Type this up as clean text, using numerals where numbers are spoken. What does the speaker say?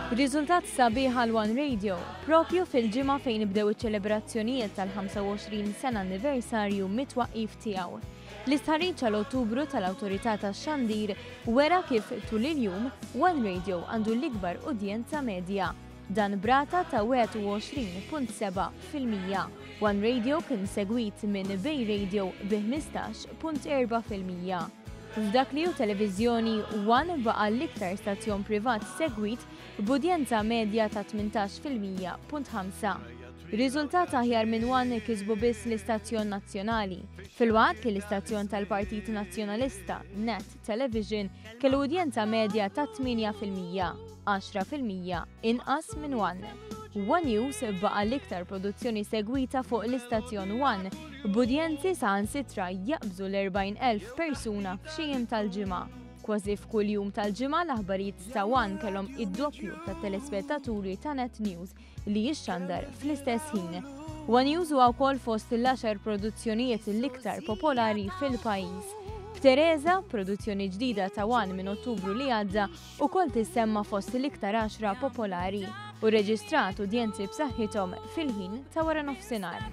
Riżultat sabiħ għal One Radio, propju fil-ġimgħa fejn bdew iċ-ċelebrazzjonijiet tal-25 sena anniversarju mit-twaqqif tiegħu. L-istħarriġ għal-Ottubru tal-Awtorità tax-Xandir wera kif tul il-jum One Radio għandu l-ikbar udjenza medja. Dan brata ta' 21.7%. One Radio kien segwit minn Bay Radio bi 15.4%. F'dak li hu televiżjoni One baqa l-iktar stazzjon privat segwit b'udjenza medja ta' 18.5%. Riżultat aħjar minn One kisbu biss l-istazzjon nazzjonali. Filwaqt li l-istazzjon tal-Partit Nazzjonalista, Net Television, kellu udjenza medja ta' 8%, 10% inqas minn One. One News baqa l-iktar produzzjoni segwita fuq l-istazzjon One, b'udjenzi saħansitra jaqbżu l-40,000 persuna f'xi tal-ġimgħa. Kważi f'kull jum tal-ġimgħa l-aħbarijiet ta' One kellhom id-doppju tat telespettaturi ta' Net News li jixxandar fl-istess ħin. One News huwa wkoll fost l-10 produzzjonijiet l-iktar popolari fil-pajjiż. B'Tereza, produzzjoni ġdida ta' One minn Ottubru li għadda, ukoll tissemma fost l-iktar 10 popolari u reġistrat udjenzi b'saħħithom fil-ħin ta' wara nofsinhar.